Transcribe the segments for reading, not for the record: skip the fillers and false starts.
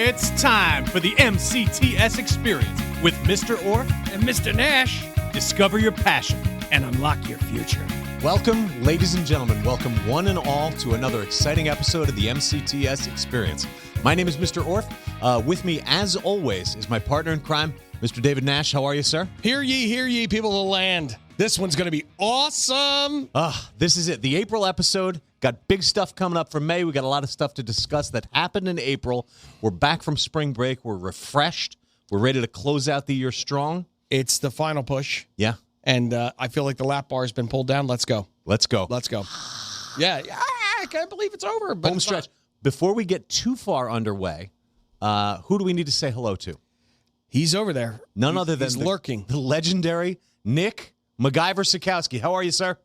It's time for the MCTS experience with Mr. Orff and Mr. Nash. Discover your passion And unlock your future. Welcome, ladies and gentlemen. Welcome one and all to another exciting episode of the MCTS experience. My name is Mr. Orff. With me, as always, is my partner in crime, Mr. David Nash. How are you, sir? Hear ye, people of the land. This one's going to be awesome. This is it. The April episode. Got big stuff coming up for May. We got a lot of stuff to discuss that happened in April. We're back from spring break. We're refreshed. We're ready to close out the year strong. It's the final push. Yeah. And I feel like the lap bar has been pulled down. Let's go. Let's go. Let's go. Yeah. I can't believe it's over. But home stretch. Before we get too far underway, who do we need to say hello to? He's over there. None other than lurking. The legendary Nick MacGyver Sikowski. How are you, sir?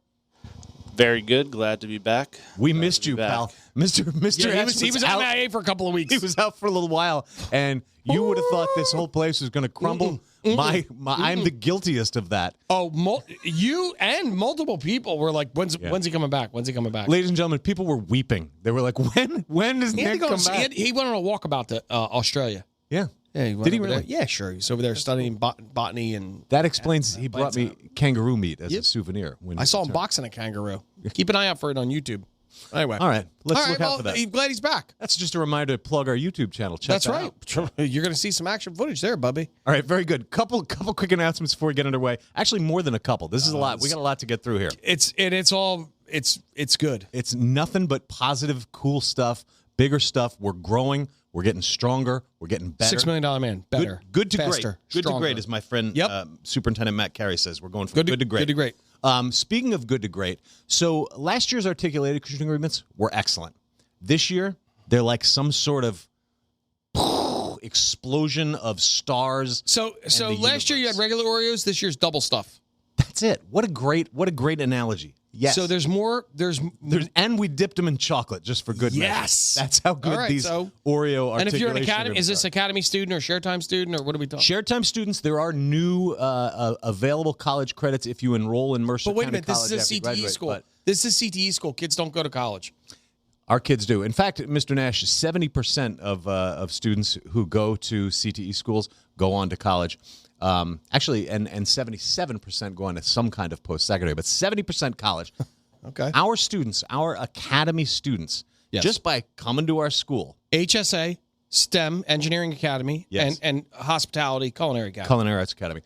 Very good. Glad to be back. We missed you, pal. Mr. Yeah, he was out MIA for a couple of weeks. He was out for a little while, and you would have thought this whole place was going to crumble. I'm the guiltiest of that. Oh, you and multiple people were like, when's he coming back? When's he coming back? Ladies and gentlemen, people were weeping. They were like, when does Nick come back? He went on a walkabout to Australia. Yeah. Yeah, did he really? There. Yeah, sure. He's over there studying botany and. That explains he brought me kangaroo meat as a souvenir. I saw him boxing a kangaroo. Keep an eye out for it on YouTube. Anyway, all right, let's look out for that. I'm glad he's back. That's just a reminder to plug our YouTube channel. Check that out. That's right. You're going to see some action footage there, Bubby. All right, very good. Couple quick announcements before we get underway. Actually, more than a couple. This is a lot. We got a lot to get through here. It's good. It's nothing but positive, cool stuff, bigger stuff. We're growing. We're getting stronger. We're getting better. $6 Million Man. Better. Good to faster, great. Good stronger. to great, as my friend Superintendent Matt Carey says. We're going from good to great. Good to great. Speaking of good to great, so last year's articulated Christian agreements were excellent. This year, they're like some sort of explosion of stars. So last year you had regular Oreos. This year's double stuff. That's it. What a great analogy. Yes. So there's more. And we dipped them in chocolate just for good measure. Yes. That's how good these Oreo articulation. And if you're an Academy, is this Academy student or Share Time student or what are we talking? Share Time students, there are new available college credits if you enroll in Mercer County College. But wait a minute, this is a CTE school. This is CTE school. Kids don't go to college. Our kids do. In fact, Mr. Nash, 70% of students who go to CTE schools go on to college. Actually, and 77% go on to some kind of post-secondary, but 70% college. Okay. Our students, our Academy students, just by coming to our school. HSA, STEM, Engineering Academy, and Hospitality, Culinary Academy. Culinary Arts Academy.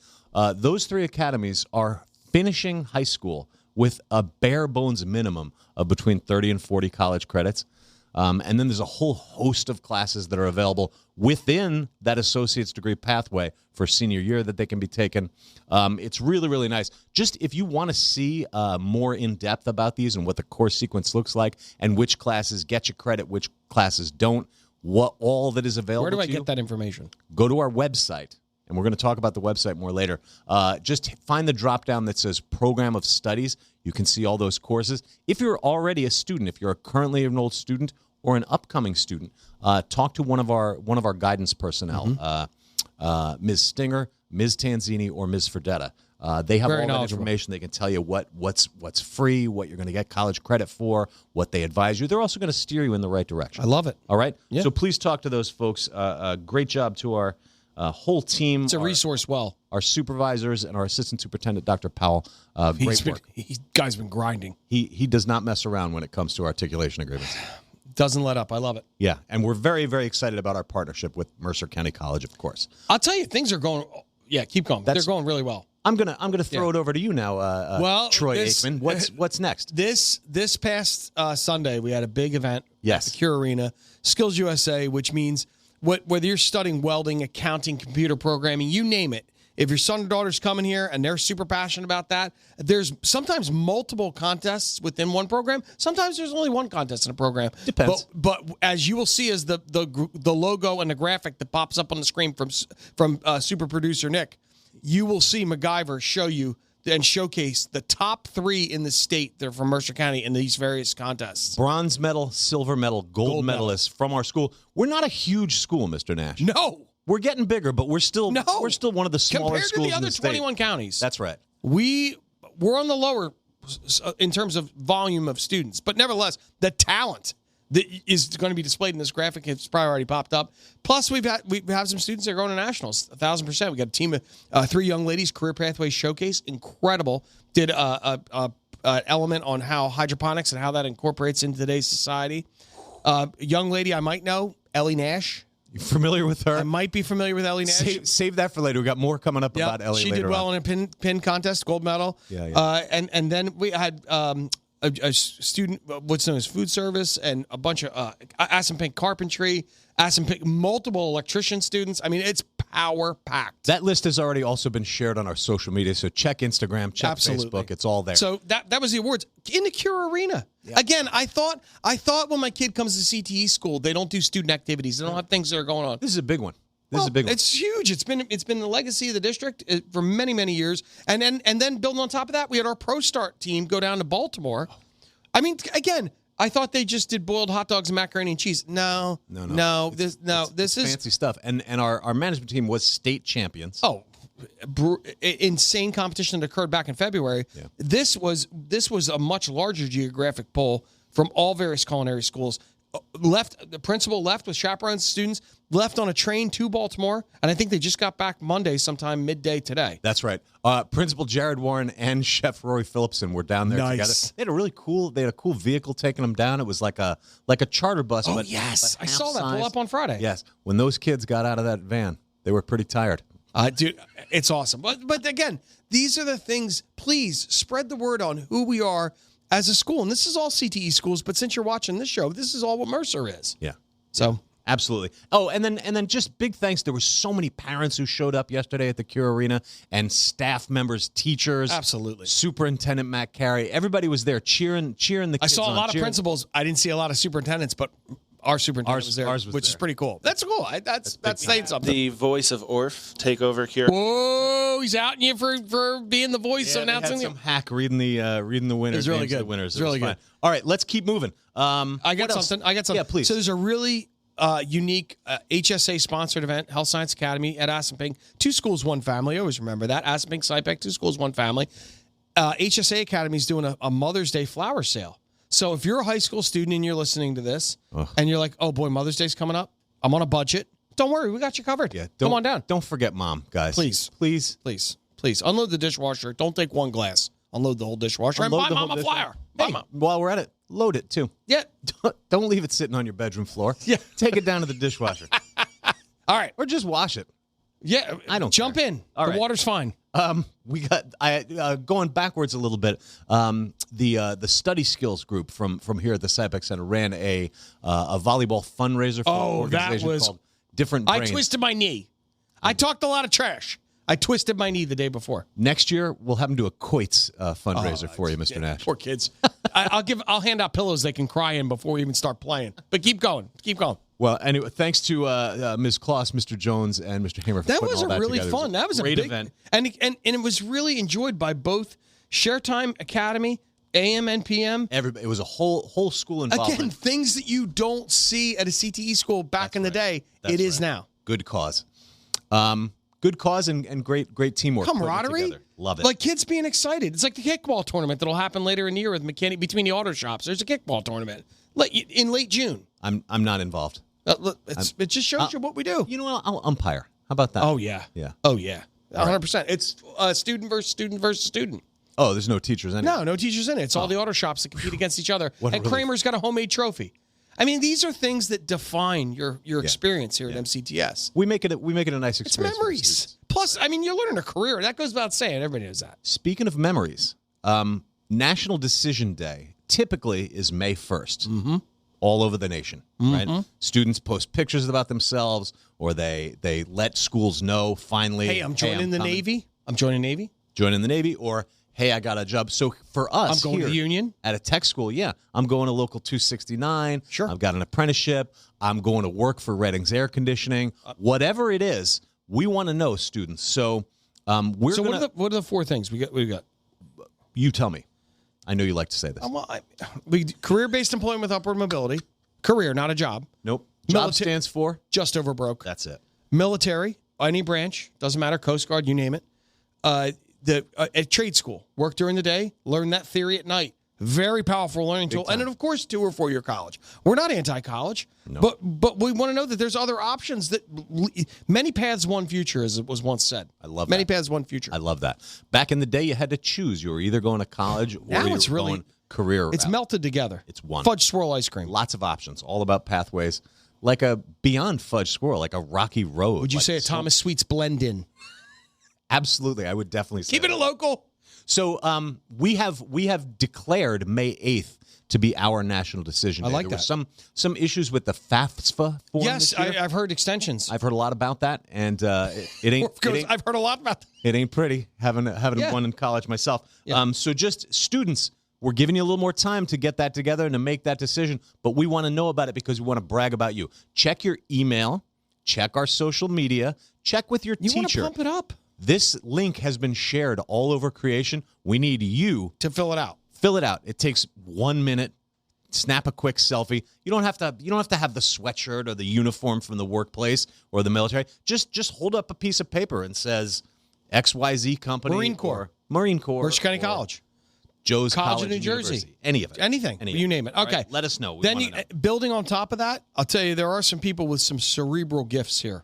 Those three academies are finishing high school with a bare bones minimum of between 30 and 40 college credits. And then there's a whole host of classes that are available within that associate's degree pathway for senior year that they can be taken. It's really, really nice. Just if you want to see more in depth about these and what the course sequence looks like and which classes get you credit, which classes don't, what all that is available. Where do I to you, get that information? Go to our website. And we're going to talk about the website more later. Just find the drop-down that says Program of Studies. You can see all those courses. If you're already a student, if you're a currently enrolled student or an upcoming student, talk to one of our guidance personnel, Ms. Stinger, Ms. Tanzini, or Ms. Fredetta. They have all that information. They can tell you what's free, what you're going to get college credit for, what they advise you. They're also going to steer you in the right direction. I love it. All right? Yeah. So please talk to those folks. Great job to our whole team. It's a resource well. Our supervisors and our assistant superintendent, Dr. Powell. Great work. Guy's been grinding. He does not mess around when it comes to articulation agreements. Doesn't let up. I love it. Yeah, and we're very, very excited about our partnership with Mercer County College, of course. I'll tell you, things are going. Yeah, keep going. They're going really well. I'm gonna throw it over to you now, Troy Aikman. What's next? This past Sunday, we had a big event. Yes, at the Cure Arena, SkillsUSA, which means whether you're studying welding, accounting, computer programming, you name it. If your son or daughter's coming here and they're super passionate about that, there's sometimes multiple contests within one program. Sometimes there's only one contest in a program. Depends. But as you will see as the logo and the graphic that pops up on the screen from super producer Nick, you will see MacGyver show you and showcase the top 3 in the state that are from Mercer County in these various contests. Bronze medal, silver medal, gold medalists from our school. We're not a huge school, Mr. Nash. No. We're getting bigger, but we're still one of the smaller compared schools to the other in the state. 21 counties. That's right. We're on the lower in terms of volume of students, but nevertheless, the talent that is going to be displayed in this graphic. It's probably already popped up. Plus, we have some students that are going to nationals, 1,000%. We got a team of 3 young ladies, Career Pathways Showcase, incredible. Did an element on how hydroponics and how that incorporates into today's society. A young lady I might know, Ellie Nash. You familiar with her? I might be familiar with Ellie Nash. Save that for later. We got more coming up about Ellie. She later did well on. in a pin contest, gold medal. Yeah. And then we had a student, what's known as food service, and a bunch of Aspen Carpentry, multiple electrician students. I mean, it's power packed. That list has already also been shared on our social media. So check Instagram, check Facebook. It's all there. So that was the awards in the Cure Arena. Yeah. Again, I thought when my kid comes to CTE school, they don't do student activities. They don't have things that are going on. This is a big one. This is a big one. It's huge. It's been the legacy of the district for many, many years. And then building on top of that, we had our Pro Start team go down to Baltimore. I mean, again, I thought they just did boiled hot dogs and macaroni and cheese. No. This is fancy stuff. And our management team was state champions. Oh, insane competition that occurred back in February. Yeah. This was a much larger geographic poll from all various culinary schools. The principal left with chaperones, students left on a train to Baltimore, and I think they just got back Monday sometime midday today. That's right. Principal Jared Warren and Chef Rory Phillipson were down there together. They had a cool vehicle taking them down. It was like a charter bus. Oh, but, yes. but I saw that pull up on Friday. Yes. When those kids got out of that van, they were pretty tired. Dude, it's awesome. But again, these are the things. Please spread the word on who we are as a school. And this is all CTE schools, but since you're watching this show, this is all what Mercer is. Yeah. So absolutely. Oh, and then just big thanks. There were so many parents who showed up yesterday at the Cure Arena, and staff members, teachers. Absolutely. Superintendent Matt Carey. Everybody was there cheering the kids I saw a on, lot of principals. I didn't see a lot of superintendents, but our superintendent was there, which is pretty cool. That's cool. That's saying something. The voice of Orff take over Cure. Whoa, he's outing you for being the voice of announcing. They had some hack reading the winners. It's really names good. of the winners. It's really good. All right, let's keep moving. I got something. Yeah, please. So there's a really unique HSA-sponsored event, Health Science Academy at Aspenpink. 2 schools, 1 family. I always remember that. Aspenpink, SciPec, 2 schools, 1 family. HSA Academy is doing a Mother's Day flower sale. So if you're a high school student and you're listening to this, and you're like, oh, boy, Mother's Day's coming up. I'm on a budget. Don't worry. We got you covered. Yeah, come on down. Don't forget Mom, guys. Please. Unload the dishwasher. Don't take 1 glass. Unload the whole dishwasher. Unload and buy Mom a flyer. Hey, while we're at it, load it, too. Yeah. Don't leave it sitting on your bedroom floor. Yeah. Take it down to the dishwasher. All right. Or just wash it. Yeah. I don't Jump care. in. All the right. water's fine. We got going backwards a little bit. The study skills group from here at the SciPec Center ran a volleyball fundraiser for an organization called Different Brains. I twisted my knee. I talked a lot of trash. I twisted my knee the day before. Next year we'll have them do a Coits fundraiser for you, Mr. Nash. Poor kids. I'll hand out pillows they can cry in before we even start playing. But keep going. Well, anyway, thanks to Ms. Kloss, Mr. Jones, and Mr. Hammer for that putting was all that really together. fun. That was great a big event, and it was really enjoyed by both ShareTime Academy, AM and PM. It was a whole school involvement. Again, things that you don't see at a CTE school back in the day. It is now. Good cause. Good cause and great teamwork. Camaraderie. Love it. Like kids being excited. It's like the kickball tournament that'll happen later in the year with mechanic between the auto shops. There's a kickball tournament in late June. I'm not involved. It just shows you what we do. You know what? I'll umpire. How about that? Oh yeah. Oh, 100%. It's student versus student. Oh, there's no teachers in it. No teachers in it. It's all the auto shops that compete against each other. And relief. Kramer's got a homemade trophy. I mean, these are things that define your experience here at MCTS. We make it a nice It's experience. memories. Plus, I mean, you're learning a career. That goes without saying. Everybody knows that. Speaking of memories, National Decision Day typically is May 1st. All over the nation, right? Students post pictures about themselves, or they let schools know finally. Hey, I'm joining the Navy. I'm joining Navy. Joining the Navy, or hey, I got a job. So for us, I'm going here to the Union at a tech school. Yeah, I'm going to local 269. Sure, I've got an apprenticeship. I'm going to work for Redding's Air Conditioning. Whatever it is, we want to know, students. So we're. So what are the 4 things we got? You tell me. I know you like to say this. Career-based employment with upward mobility. Career, not a job. Nope. Job stands for? Just over broke. That's it. Military, any branch, doesn't matter, Coast Guard, you name it. At trade school, work during the day, learn that theory at night. Very powerful learning tool. And then, of course, 2 or 4 year college. We're not anti-college, but we want to know that there's other options. That many paths, one future, as it was once said. I love many that. paths, one future. I love that. Back in the day, you had to choose. You were either going to college or Now you it's were really going career It's route. melted together. It's one. Fudge swirl ice cream. Lots of options, all about pathways. Like a beyond fudge swirl, like a rocky road. Would you like say a Thomas Sweets blend in? Absolutely, I would definitely say Keep it a that. local. So we have declared May 8th to be our national decision day. I like there that. were some issues with the FAFSA form Yes, this year. I've heard extensions. I've heard a lot about that, and I've heard a lot about that. it ain't pretty having Yeah. one in college myself. Yeah. So just students, we're giving you a little more time to get that together and to make that decision, but we want to know about it because we want to brag about you. Check your email, check our social media, check with your You want to teacher. pump it up This link has been shared all over creation. We need you to fill it out. fill it out. It takes 1 minute. Snap a quick selfie. You don't have to have the sweatshirt or the uniform from the workplace or the military. Just hold up a piece of paper and says XYZ company, Marine Corps. Mercer County College. Joe's College of New University. Jersey. Any of it. Anything. Any of You name it. All Okay. right? Let us know. We Then wanna know. building on top of that, I'll tell you, there are some people with some cerebral gifts here.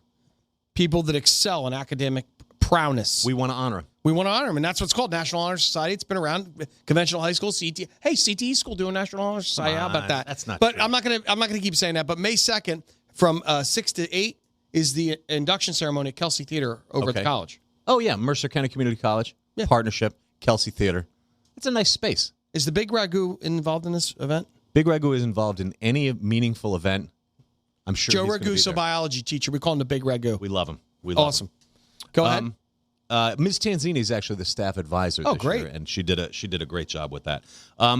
People that excel in academic prowess. We want to honor him. We want to honor them, and that's what's called National Honor Society. It's been around. Conventional high school, CT. Hey, CTE school doing National Honor Society. How about that? That's not But true. I'm not gonna keep saying that. But May 2nd, from 6 to 8, is the induction ceremony at Kelsey Theater over at the Okay. college. Oh yeah, Mercer County Community College partnership, Kelsey Theater. It's a nice space. Is the Big Ragu involved in this event? Big Ragu is involved in any meaningful event. I'm sure Joe he's gonna be Ragu's a there. biology teacher. We call him the Big Ragu. We love him. We love Awesome. Go ahead. him. Ms. Tanzini is actually the staff advisor this great. year, and she did a great job with that.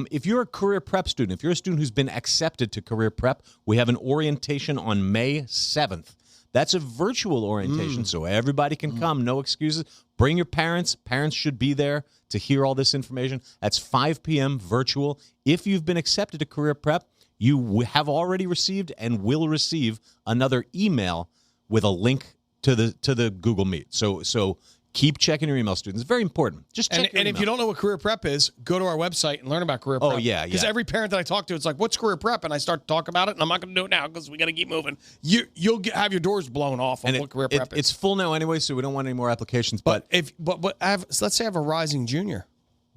If you're a career prep student, if you're a student who's been accepted to career prep, we have an orientation on May 7th. That's a virtual orientation, so everybody can come, no excuses. Bring your parents. Parents should be there to hear all this information. That's 5 p.m. virtual. If you've been accepted to career prep, you have already received and will receive another email with a link to the Google Meet. So keep checking your email, students. It's very important. Just check your And if email. you don't know what career prep is, go to our website and learn about career prep. Oh, yeah. Because every parent that I talk to, it's like, what's career prep? And I start to talk about it, and I'm not going to do it now because we got to keep moving. You'll have your doors blown off on what career prep is. It's full now anyway, so we don't want any more applications. But But so let's say I have a rising junior.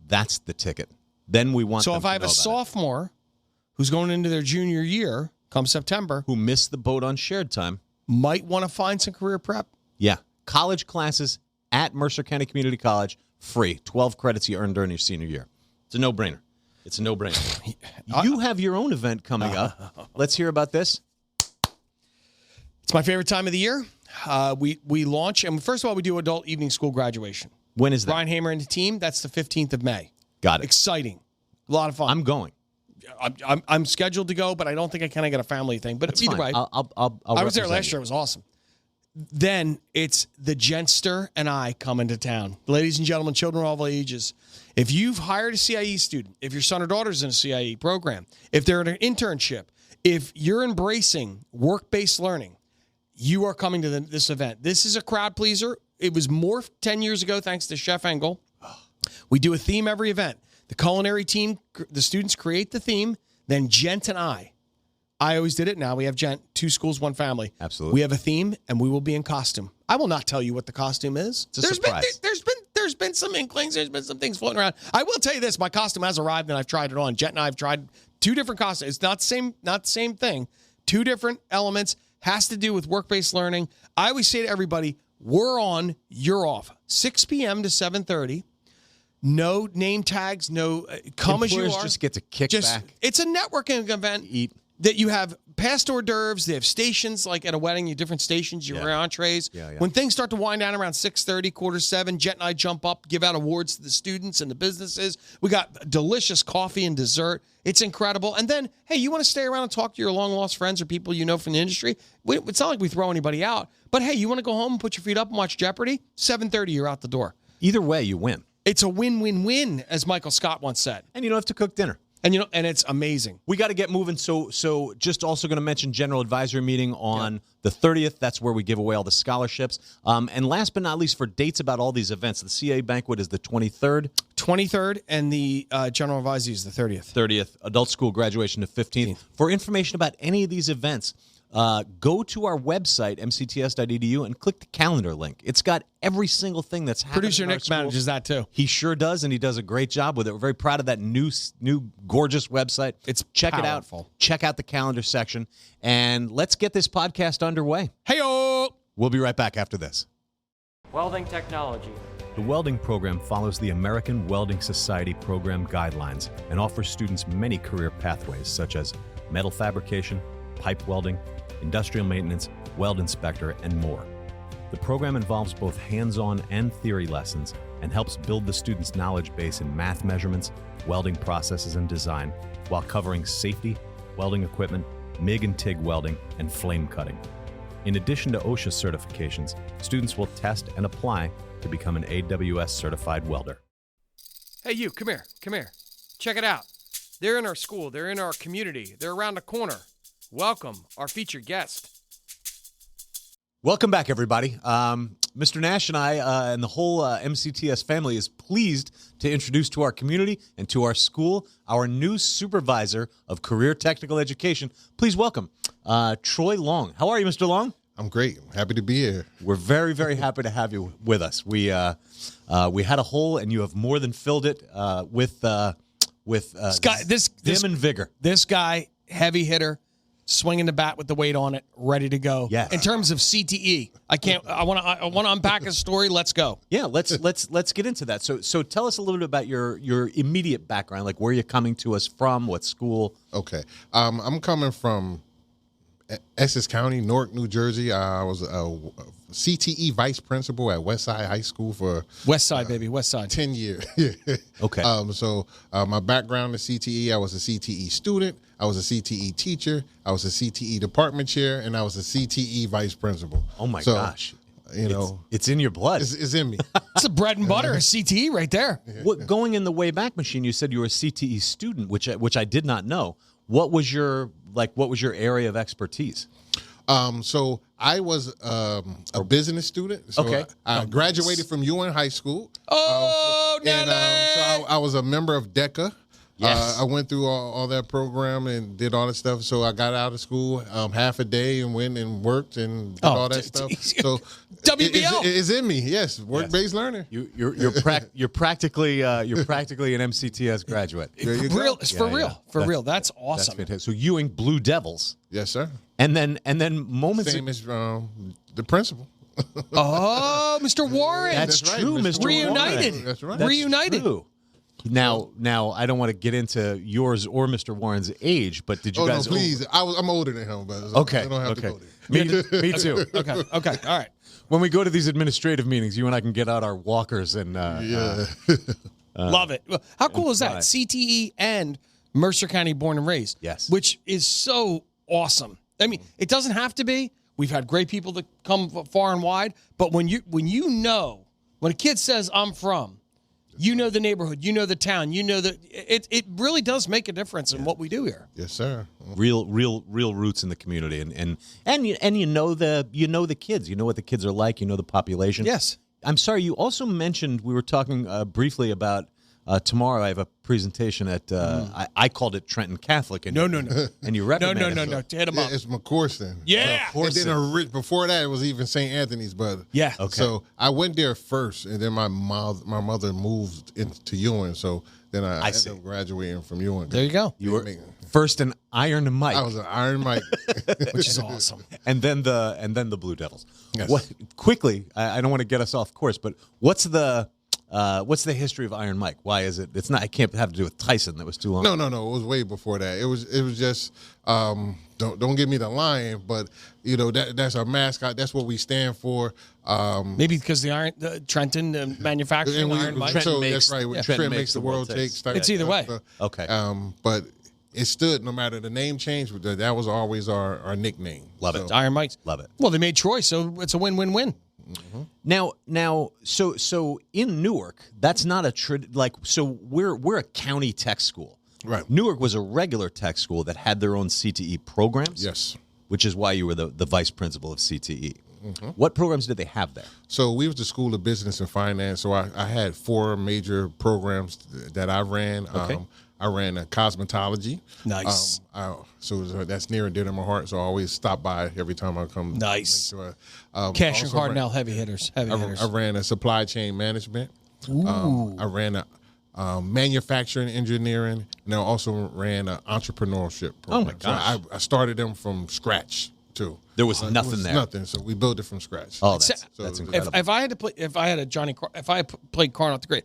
that's the ticket. Then we want So them if to I have know a about it. sophomore who's going into their junior year come September, Who missed the boat on shared time. might want to find some career prep. Yeah. College classes at Mercer County Community College, free. 12 credits you earn during your senior year. It's a no-brainer. It's a no-brainer. You have your own event coming up. Let's hear about this. It's my favorite time of the year. We launch, and first of all, we do adult evening school graduation. When is that? Brian Hamer and the team, that's the 15th of May. Got it. Exciting. A lot of fun. I'm going. I'm scheduled to go, but I don't think I can. I got a family thing. But That's either fine. way, I'll I was there represent last you. year. It was awesome. Then it's the Gentster and I come into town. Ladies and gentlemen, children of all ages. If you've hired a CIE student, if your son or daughter's in a CIE program, if they're in an internship, if you're embracing work-based learning, you are coming to this event. This is a crowd pleaser. It was morphed 10 years ago thanks to Chef Engel. We do a theme every event. The culinary team, the students create the theme, then Gent and I always did it. Now we have Gent, 2 schools, 1 family. Absolutely. We have a theme, and we will be in costume. I will not tell you what the costume is. It's a surprise. There's been some inklings. There's been some things floating around. I will tell you this: my costume has arrived, and I've tried it on. Jet and I have tried 2 different costumes. It's not the same thing. 2 different elements. Has to do with work-based learning. I always say to everybody, we're on, you're off. 6 p.m. to 7:30. No name tags. No come as you Employers are. just get to kick back. It's a networking event. Eat. That you have past hors d'oeuvres. They have stations like at a wedding. You have different stations. Your entrees. Yeah. When things start to wind down around 6:30, 6:45, Jet and I jump up, give out awards to the students and the businesses. We got delicious coffee and dessert. It's incredible. And then, hey, you want to stay around and talk to your long lost friends or people you know from the industry? It's not like we throw anybody out. But hey, you want to go home and put your feet up and watch Jeopardy? 7:30, you're out the door. Either way, you win. It's a win-win-win, as Michael Scott once said. And you don't have to cook dinner. And and it's amazing. We got to get moving. So just also going to mention general advisory meeting on the 30th. That's where we give away all the scholarships. And last but not least, for dates about all these events, the CA banquet is the 23rd. 23rd, and the general advisory is the 30th. 30th. Adult school graduation the 15th. For information about any of these events, go to our website, mcts.edu, and click the calendar link. It's got every single thing that's happening. Producer Nick manages that too. He sure does, and he does a great job with it. We're very proud of that new gorgeous website. It's Check powerful. it out. Check out the calendar section, and let's get this podcast underway. Hey-o! We'll be right back after this. Welding technology. The welding program follows the American Welding Society program guidelines and offers students many career pathways such as metal fabrication, pipe welding, industrial maintenance, weld inspector, and more. The program involves both hands-on and theory lessons and helps build the student's knowledge base in math measurements, welding processes, and design, while covering safety, welding equipment, MIG and TIG welding, and flame cutting. In addition to OSHA certifications, students will test and apply to become an AWS certified welder. Hey, you, come here. Check it out. They're in our school. They're in our community. They're around the corner. Welcome, our featured guest. Welcome back, everybody. Mr. Nash and I and the whole MCTS family is pleased to introduce to our community and to our school our new supervisor of career technical education. Please welcome Troy Long. How are you, Mr. Long? I'm great. I'm happy to be here. We're very, very happy to have you with us. We had a hole, and you have more than filled it with vim and vigor. This guy, heavy hitter, swinging the bat with the weight on it, ready to go. Yes. In terms of CTE, I want to unpack his story. Let's go. Yeah, let's get into that. So tell us a little bit about your immediate background, like where you're coming to us from, what school. Okay. I'm coming from Essex County, Newark, New Jersey. I was a CTE vice principal at Westside High School for West Side, baby, West Side. 10 years. Okay. So my background is CTE. I was a CTE student. I was a CTE teacher. I was a CTE department chair, and I was a CTE vice principal. Oh my gosh. You know, it's in your blood. it's in me. It's the bread and butter of CTE right there. What, going in the Wayback Machine, you said you were a CTE student, which I did not know. What was your area of expertise? So I was a business student. So Okay. I graduated from UN High School. Oh, So I was a member of DECA. Yes. I went through all that program and did all that stuff. So I got out of school half a day and went and worked and did all that stuff. So WBL. it's in me. Yes, work-based learning. You're practically an MCTS graduate. There you go. For real. That's That's awesome. fantastic. So Ewing Blue Devils, Yes, sir. and then moments. Same as the principal. Oh, Mr. Warren. That's right, true, Mr. Mr. Reunited. Warren. That's right. That's Reunited. true. Now, I don't want to get into yours or Mr. Warren's age, but did you guys? No, please. I'm older than him, but Okay. I don't have to Okay. go there. Me too. Okay. All right. When we go to these administrative meetings, you and I can get out our walkers and Yeah. Love it. How cool is that? fine. CTE and Mercer County born and raised. Yes. Which is so awesome. I mean, it doesn't have to be. We've had great people that come far and wide, but when a kid says I'm from, you know the neighborhood, you know the town, you know it really does make a difference in what we do here. Yes, sir. real roots in the community, and you know the kids, you know what the kids are like, you know the population. Yes. I'm sorry. You also mentioned, we were talking briefly about tomorrow. I have a presentation at I called it Trenton Catholic. And No. And you No. reprimanded me. Hit him up. It's McCorson. Yeah. And then before that, it was even St. Anthony's, but Yeah. Okay. So I went there first, and then my mother moved into Ewing, so then I ended see. up graduating from Ewing. There you go. You were first an Iron Mike, I was an Iron Mike. Which is awesome. and then the Blue Devils. Yes. What quickly? I don't want to get us off course, but what's the history of Iron Mike? Why is it? It's not. I can't have to do with Tyson. That was too long. No. It was way before that. It was just don't give me the lion, but you know that's our mascot. That's what we stand for. Maybe because the Trenton manufacturing Iron Mike. Trent So makes- that's right. yeah. Trent makes the world take. It's either way. Okay. But it stood no matter the name change. That was always our nickname. Love it. Iron Mike's. Love it. Well, they made Troy, so it's a win-win-win. Now, so in Newark, that's not a so we're a county tech school. Right. Newark was a regular tech school that had their own CTE programs. Yes. Which is why you were the vice principal of CTE. What programs did they have there? So we was the School of Business and Finance. So I had 4 major programs that I ran. Okay. I ran cosmetology. Nice. So that's near and dear to my heart. So I always stop by every time I come. Nice. Make sure, Cash and also card now, heavy hitters. Heavy hitters. I ran a supply chain management. I ran a manufacturing engineering, and I also ran an entrepreneurship program. Oh, my gosh. So I started them from scratch too. There was nothing there. Nothing. So we built it from scratch. Oh, that's incredible. If I had to play, if I had played Carr not the Great,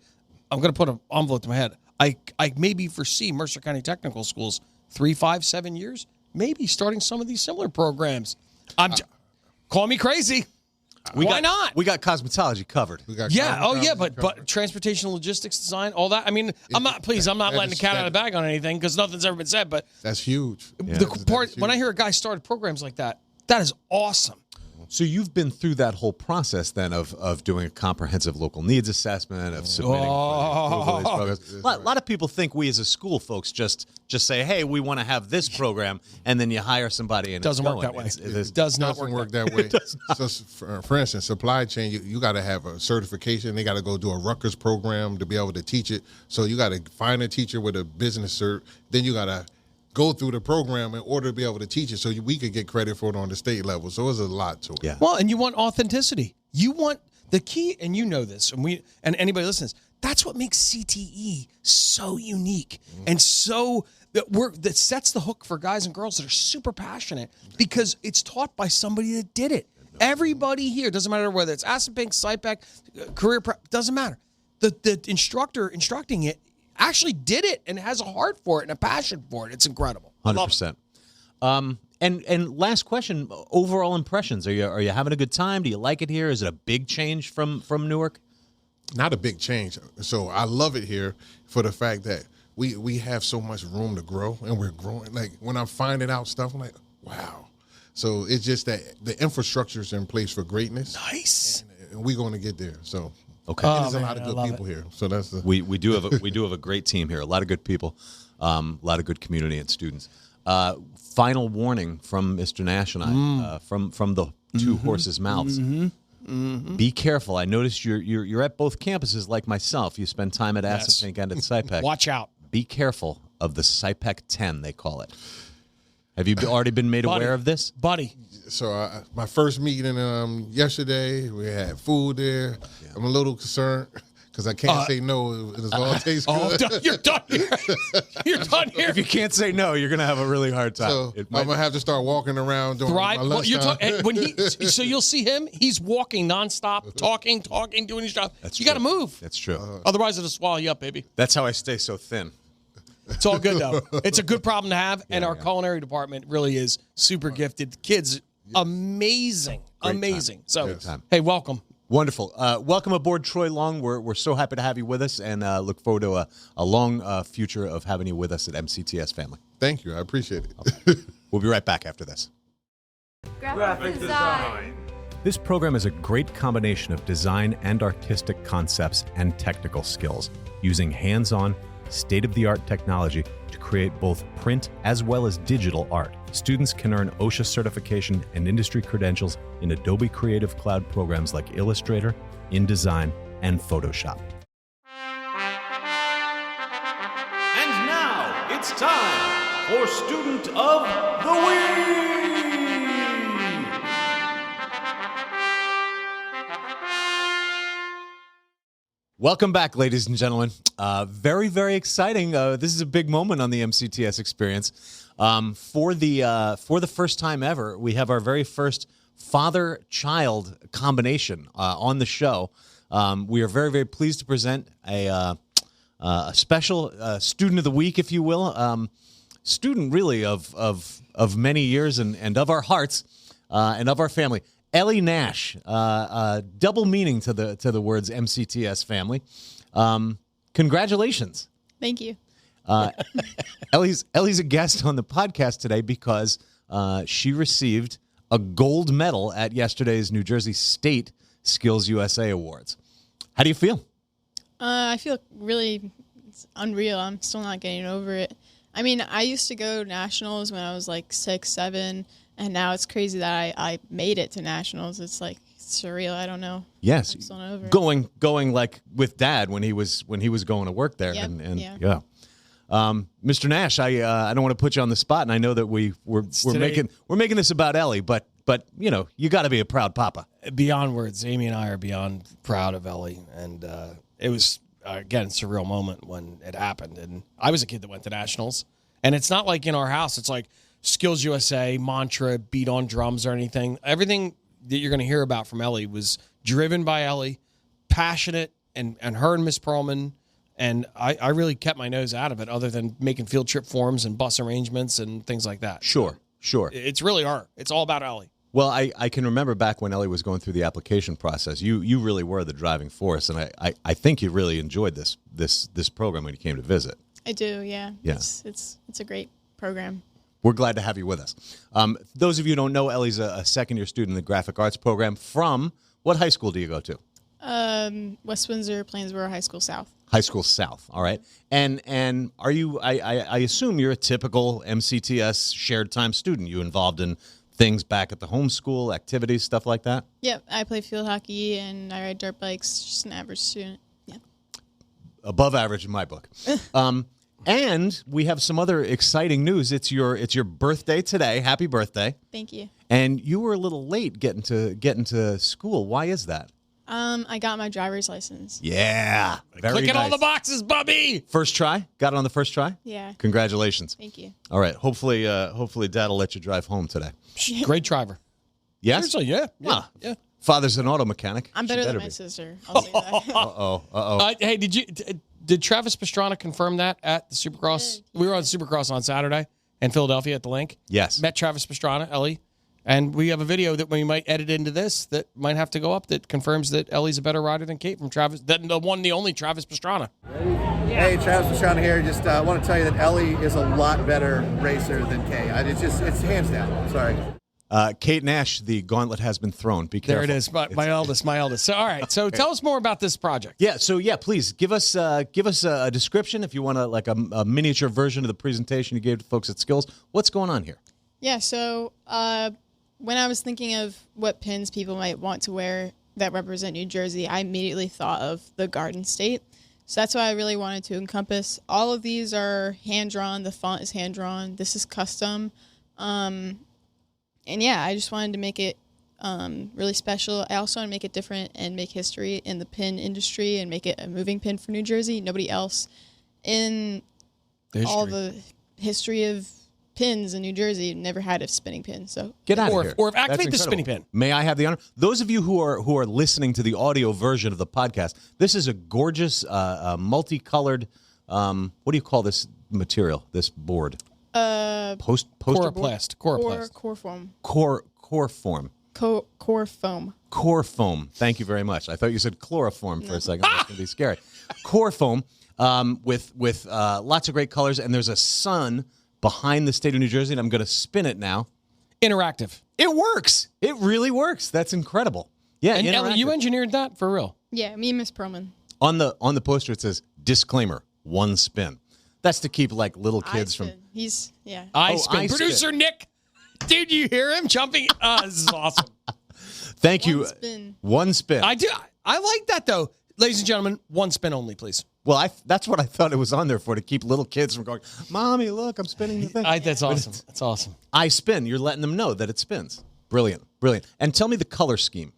I'm going to put an envelope to my head. I maybe foresee Mercer County Technical Schools 3, 5, 7 years, maybe starting some of these similar programs. Call me crazy. Why not? We got cosmetology covered. We got Yeah. Oh, yeah. covered. But transportation, logistics, design, all that. I mean, I'm not letting the cat out of the bag on anything because nothing's ever been said. But That's huge. the part when I hear a guy start programs like that, that is awesome. So you've been through that whole process then of doing a comprehensive local needs assessment, of submitting for approval of these programs. A lot of people think we as a school folks just say, hey, we want to have this program, and then you hire somebody and Doesn't it's work going. that way. It's- It does not Doesn't work work that way. So, for instance, supply chain, you got to have a certification. They got to go do a Rutgers program to be able to teach it. So you got to find a teacher with a business cert. Then you got to go through the program in order to be able to teach it so we could get credit for it on the state level. So there's a lot to it. Yeah. Well, and you want authenticity. You want the key, and you know this, and anybody listens. That's what makes CTE so unique and so that sets the hook for guys and girls that are super passionate because it's taught by somebody that did it. Everybody here, doesn't matter whether it's Aspenpink, SciPec, career prep, doesn't matter. The instructor instructing it actually did it and has a heart for it and a passion for it. It's incredible. 100%. And last question, overall impressions. Are you having a good time? Do you like it here? Is it a big change from Newark? Not a big change. So I love it here for the fact that we have so much room to grow, and we're growing. Like when I'm finding out stuff, I'm like, wow. So it's just that the infrastructure is in place for greatness. Nice. And we're going to get there. So Okay. there's a lot of good people here. So that's the We do have a great team here. A lot of good people, a lot of good community and students. Final warning from Mr. Nash and I, from the two horses' mouths. Be careful. I noticed you're at both campuses like myself. You spend time at Aspenpink and at SciPec. Watch out. Be careful of the SciPec 10, they call it. Have you already been made aware of this? Buddy. So my first meeting yesterday, we had food there. Yeah. I'm a little concerned because I can't say no. It all tastes good. You're done here. You're done here. If you can't say no, you're going to have a really hard time. So I'm going to have to start walking around during my lunchtime. So you'll see him. He's walking nonstop, talking, doing his job. That's you got to move. That's true. Otherwise, it'll swallow you up, baby. That's how I stay so thin. It's all good, though. It's a good problem to have, and our culinary department really is super gifted. Kids, amazing. Time. So, time. hey, welcome. Wonderful. Welcome aboard, Troy Long. We're so happy to have you with us, and look forward to a long future of having you with us at MCTS family. Thank you. I appreciate it. Okay. We'll be right back after this. Graphic design. This program is a great combination of design and artistic concepts and technical skills, using hands-on, state-of-the-art technology to create both print as well as digital art. Students can earn OSHA certification and industry credentials in Adobe Creative Cloud programs like Illustrator, InDesign, and Photoshop. And now it's time for Student of the Week! Welcome back, ladies and gentlemen. Very, very exciting. This is a big moment on the MCTS experience. For the first time ever, we have our very first father-child combination on the show. We are very, very pleased to present a special student of the week, if you will. Student, really, of many years and of our hearts and of our family. Ellie Nash, double meaning to the words MCTS family. Congratulations. Thank you. Ellie's a guest on the podcast today because she received a gold medal at yesterday's New Jersey State SkillsUSA Awards. How do you feel? I feel really it's unreal. I'm still not getting over it. I mean, I used to go nationals when I was like 6, 7, and now it's crazy that I made it to nationals. It's like surreal. I don't know. Yes, I'm still not over it. going like with Dad when he was going to work there, Yep, and yeah. Mr. Nash, I don't want to put you on the spot, and I know that we're making this about Ellie, but you know, you got to be a proud papa. Beyond words, Amy and I are beyond proud of Ellie, and it was again a surreal moment when it happened. And I was a kid that went to nationals, and it's not like in our house. It's like Skills USA mantra, beat on drums or anything. Everything that you're going to hear about from Ellie was driven by Ellie, passionate, and her and Miss Perlman. And I really kept my nose out of it, other than making field trip forms and bus arrangements and things like that. Sure. It's really her. It's all about Ellie. Well, I can remember back when Ellie was going through the application process. You really were the driving force, and I think you really enjoyed this program when you came to visit. I do, yeah. Yeah. It's a great program. We're glad to have you with us. Those of you who don't know, Ellie's a second-year student in the graphic arts program. From what high school do you go to? West Windsor, Plainsboro High School South. High School South, all right. And are you? I assume you're a typical MCTS shared time student. You involved in things back at the home school, activities, stuff like that? Yep, I play field hockey and I ride dirt bikes. Just an average student. Yeah. Above average in my book. And we have some other exciting news. It's your birthday today. Happy birthday! Thank you. And you were a little late getting to school. Why is that? I got my driver's license. Yeah, very Clicking nice. all the boxes, Bubby. First try? Got it on the first try? Yeah. Congratulations. Thank you. All right. Hopefully Dad will let you drive home today. Great driver. Yes? Seriously, yeah. Ah, Yeah. Father's an auto mechanic. I'm She better than better my be. sister. I'll say that. Uh-oh. Hey, did Travis Pastrana confirm that at the Supercross? We were on Supercross on Saturday in Philadelphia at the link. Yes. Met Travis Pastrana, Ellie, and we have a video that we might edit into this that might have to go up that confirms that Ellie's a better rider than Kate from Travis, the one, the only Travis Pastrana. Hey, Travis Pastrana here. Just want to tell you that Ellie is a lot better racer than Kay. It's hands down. Sorry. Kate Nash, the gauntlet has been thrown. Be careful. There it is, my eldest. So, all right, so tell us more about this project. Yeah. So please give us a description if you want a miniature version of the presentation you gave to folks at Skills. What's going on here? Yeah, so when I was thinking of what pins people might want to wear that represent New Jersey, I immediately thought of the Garden State. So that's why I really wanted to encompass. All of these are hand-drawn. The font is hand-drawn. This is custom. And yeah, I just wanted to make it really special. I also want to make it different and make history in the pin industry and make it a moving pin for New Jersey. Nobody else in all the history of pins in New Jersey never had a spinning pin. So Get out of here. Or activate That's the incredible. spinning pin. May I have the honor? Those of you who are listening to the audio version of the podcast, this is a gorgeous, multicolored. What do you call this material? This board? Poster board? Coroplast. core foam. Core form. Core foam. Core foam. Thank you very much. I thought you said chloroform for a second. That's going to be scary. Core foam with lots of great colors, and there's a sun behind the state of New Jersey, and I'm going to spin it now. Interactive. It works. It really works. That's incredible. Yeah, And Ellie, you engineered that for real? Yeah, me and Miss Perlman. on the poster it says disclaimer, one spin. That's to keep like little kids from. He's yeah. I Oh, spin. I spin. Producer Nick, dude, you hear him jumping? This is awesome. Thank you. One spin. One spin. I do. I like that though, ladies and gentlemen. One spin only, please. Well, that's what I thought it was on there for, to keep little kids from going, Mommy, look, I'm spinning the thing. That's awesome. That's awesome. I spin. You're letting them know that it spins. Brilliant. Brilliant. And tell me the color scheme.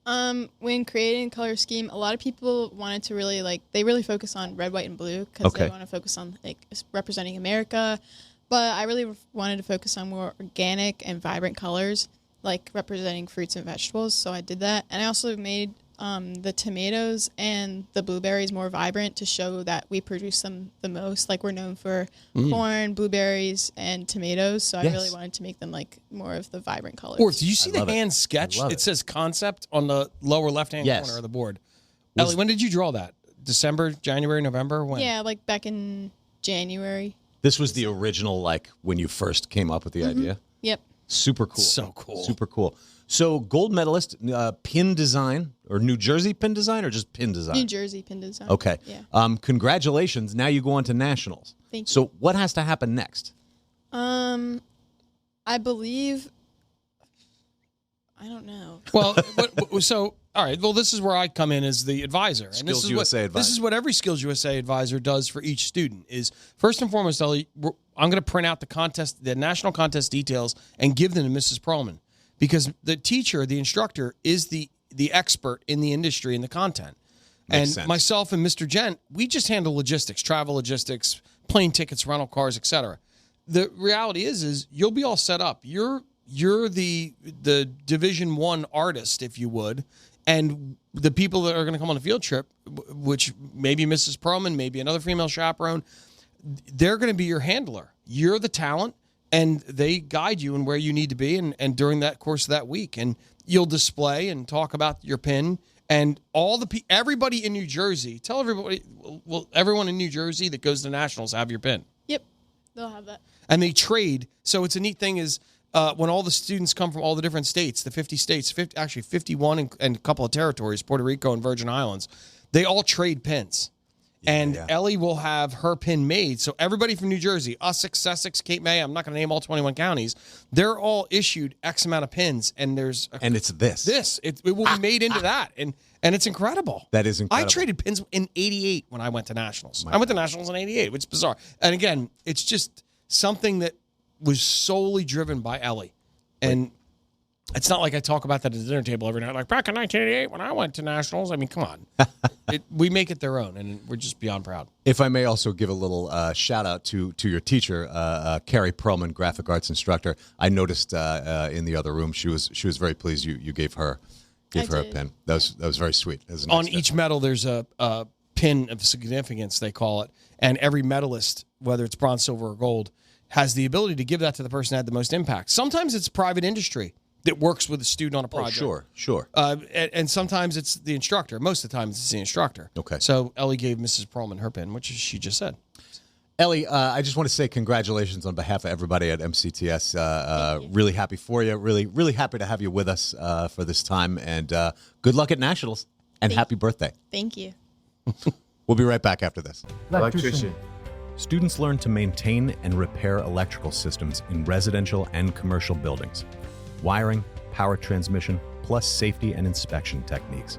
When creating color scheme, a lot of people wanted to really they really focus on red, white, and blue because Okay. they want to focus on representing America. But I really wanted to focus on more organic and vibrant colors, like representing fruits and vegetables. So I did that, and I also made the tomatoes and the blueberries more vibrant to show that we produce them the most. Like we're known for corn, blueberries, and tomatoes. So I Yes. really wanted to make them more of the vibrant colors. Or do you see the love it. hand sketch? I love It it. says concept on the lower left-hand Yes. corner of the board. Ellie, when did you draw that? December, January, November? When? Yeah, back in January. This was the original, like when you first came up with the idea. Yep. Super cool. So cool. Super cool. So gold medalist, pin design, or New Jersey pin design, or just pin design? New Jersey pin design. Okay. Yeah. Congratulations. Now you go on to nationals. Thank you. So what has to happen next? I believe. I don't know. Well, so all right. Well, this is where I come in as the advisor, and this is SkillsUSA advisor. This is what every SkillsUSA advisor does for each student. Is first and foremost, Ellie, I'm going to print out the national contest details, and give them to Mrs. Perlman, because the teacher, the instructor, is the expert in the industry and the content. Makes and sense. myself and Mr. Gent, we just handle logistics, travel logistics, plane tickets, rental cars, etc. The reality is you'll be all set up. You're the Division I artist, if you would, and the people that are going to come on a field trip, which maybe Mrs. Perlman, maybe another female chaperone, they're going to be your handler. You're the talent, and they guide you in where you need to be, and during that course of that week, and you'll display and talk about your pin. And everybody in New Jersey, tell everybody, well, everyone in New Jersey that goes to nationals have your pin. Yep, they'll have that. And they trade. So it's a neat thing is when all the students come from all the different states, the 50 states, 51 and a couple of territories, Puerto Rico and Virgin Islands, they all trade pins. And Ellie will have her pin made. So everybody from New Jersey, Sussex, Cape May, I'm not going to name all 21 counties, they're all issued X amount of pins. And and it's this. It will be made into that. And it's incredible. That is incredible. I traded pins in 88 when I went to nationals. I went to nationals in 88, which is bizarre. And again, it's just something that was solely driven by Ellie. And it's not like I talk about that at the dinner table every night. Like, back in 1988 when I went to nationals. I mean, come on. We make it their own, and we're just beyond proud. If I may also give a little shout out to your teacher, Carrie Perlman, graphic arts instructor. I noticed in the other room she was very pleased you gave her a pin. That was very sweet. That was a nice On each medal, there's a pin of significance, they call it, and every medalist, whether it's bronze, silver, or gold, has the ability to give that to the person that had the most impact. Sometimes it's private industry that works with a student on a project. Sure. And sometimes it's the instructor. Most of the time, it's the instructor. Okay. So Ellie gave Mrs. Perlman her pin, which she just said. Ellie, I just want to say congratulations on behalf of everybody at MCTS. Really happy for you. Really happy to have you with us for this time. And good luck at Nationals. And happy birthday. Thank you. We'll be right back after this. Electrician. Students learn to maintain and repair electrical systems in residential and commercial buildings, wiring, power transmission, plus safety and inspection techniques.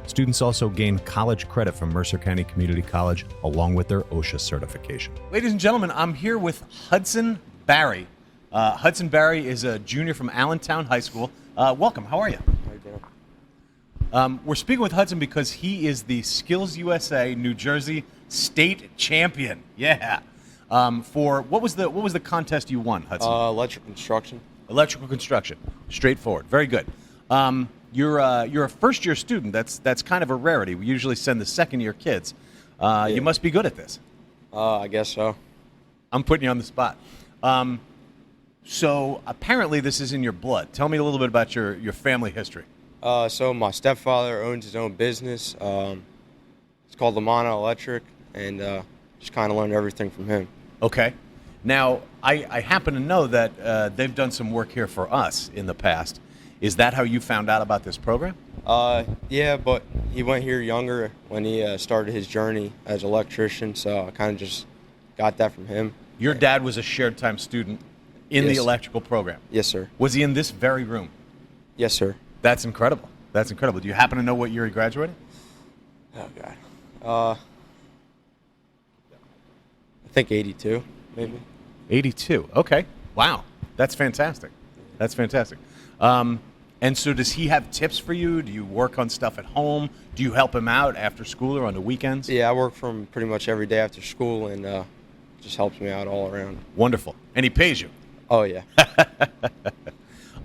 Students also gain college credit from Mercer County Community College along with their OSHA certification. Ladies and gentlemen, I'm here with Hudson Barry. Hudson Barry is a junior from Allentown High School. Welcome. How are you? We're speaking with Hudson because he is the SkillsUSA New Jersey state champion. Yeah. For what was the contest you won, Hudson? Electrical construction. Electrical construction. Straightforward. Very good. You're a first year student. That's kind of a rarity. We usually send the second year kids. You must be good at this. I guess so. I'm putting you on the spot. So apparently this is in your blood. Tell me a little bit about your family history. So my stepfather owns his own business. It's called Lamana Electric, and just kind of learned everything from him. Okay. Now, I happen to know that they've done some work here for us in the past. Is that how you found out about this program? Yeah, but he went here younger when he started his journey as an electrician, so I kind of just got that from him. Your dad was a shared time student in the electrical program? Yes, sir. Was he in this very room? Yes, sir. That's incredible. That's incredible. Do you happen to know what year he graduated? Oh, God. I think 82, maybe. 82. Okay. Wow. That's fantastic. That's fantastic. And so does he have tips for you? Do you work on stuff at home? Do you help him out after school or on the weekends? Yeah, I work for him pretty much every day after school, and just helps me out all around. Wonderful. And he pays you? Oh, yeah.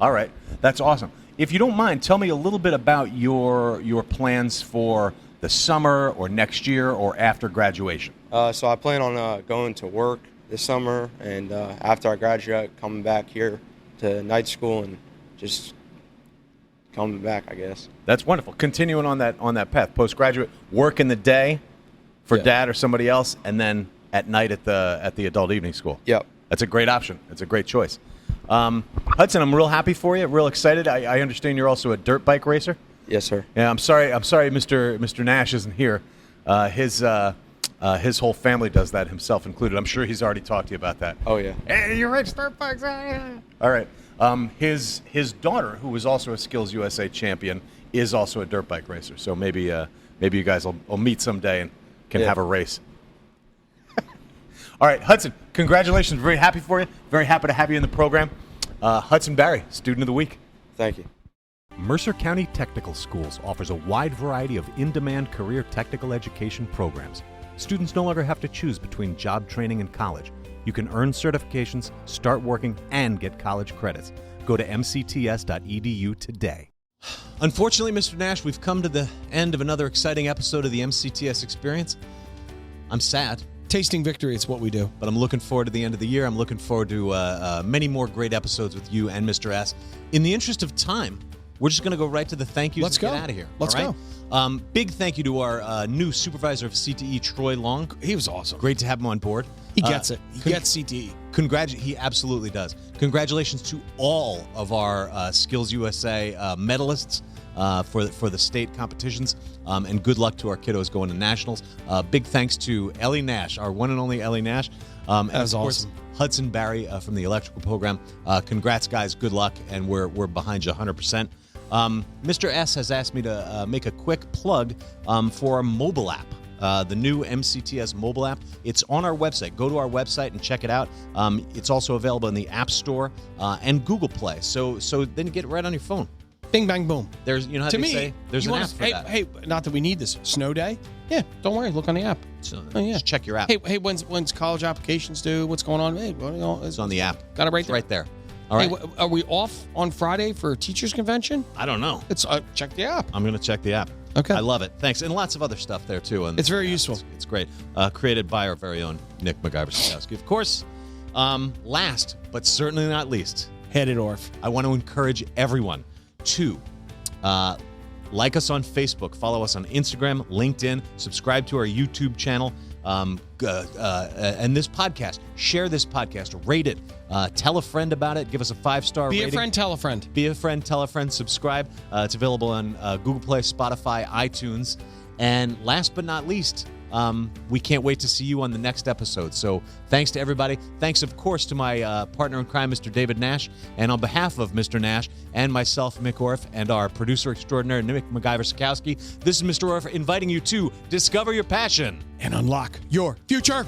All right. That's awesome. If you don't mind, tell me a little bit about your plans for the summer or next year or after graduation. So I plan on going to work this summer, and after I graduate, coming back here to night school and just coming back, I guess. That's wonderful. Continuing on that path, postgraduate, work in the day for dad or somebody else, and then at night at the adult evening school. Yep. That's a great option. That's a great choice. Hudson, I'm real happy for you. Real excited. I understand you're also a dirt bike racer. Yes, sir. Yeah, I'm sorry, Mr. Nash isn't here. His whole family does that, himself included. I'm sure he's already talked to you about that. Oh, yeah. Hey, you rich dirt bikes. All right. His daughter, who was also a Skills USA champion, is also a dirt bike racer. So maybe you guys will meet someday and can have a race. All right, Hudson, congratulations. Very happy for you. Very happy to have you in the program. Hudson Barry, Student of the Week. Thank you. Mercer County Technical Schools offers a wide variety of in-demand career technical education programs. Students no longer have to choose between job training and college. You can earn certifications, start working, and get college credits. Go to mcts.edu today. Unfortunately, Mr. Nash, we've come to the end of another exciting episode of the MCTS Experience. I'm sad. Tasting victory, it's what we do. But I'm looking forward to the end of the year. I'm looking forward to many more great episodes with you and Mr. S. In the interest of time, we're just going to go right to the thank yous and get out of here. Let's go. Big thank you to our new supervisor of CTE, Troy Long. He was awesome. Great to have him on board. He gets it. He gets CTE. He absolutely does. Congratulations to all of our Skills USA medalists for the state competitions, and good luck to our kiddos going to nationals. Big thanks to Ellie Nash, our one and only Ellie Nash. That was awesome. Hudson Barry from the electrical program. Congrats, guys. Good luck, and we're behind you 100%. Mr. S has asked me to make a quick plug for our mobile app. The new MCTS mobile app. It's on our website. Go to our website and check it out. It's also available in the App Store and Google Play. So then you get it right on your phone. Bing, bang, boom. There's, how to they me, say, there's an app for that. Hey, not that we need this. Snow day? Yeah, don't worry. Look on the app. So yeah. Just check your app. Hey, when's college applications due? What's going on? Hey, It's on the app. Got it right It's there. right there. All right. Hey, are we off on Friday for teachers convention? I don't know. It's check the app. I'm going to check the app. Okay. I love it. Thanks. And lots of other stuff there, too. And it's very useful. It's great. Created by our very own Nick MacGyver-Sikowski. Of course, last but certainly not least, Headed Orf. I want to encourage everyone to like us on Facebook, follow us on Instagram, LinkedIn, subscribe to our YouTube channel, and this podcast. Share this podcast, rate it, tell a friend about it, give us a 5-star rating. Be a friend, tell a friend. Be a friend, tell a friend, subscribe. It's available on Google Play, Spotify, iTunes. And last but not least, we can't wait to see you on the next episode. So thanks to everybody. Thanks, of course, to my partner in crime, Mr. David Nash. And on behalf of Mr. Nash and myself, Mick Orff, and our producer extraordinaire, Nick MacGyver-Sikowski, this is Mr. Orff inviting you to discover your passion and unlock your future.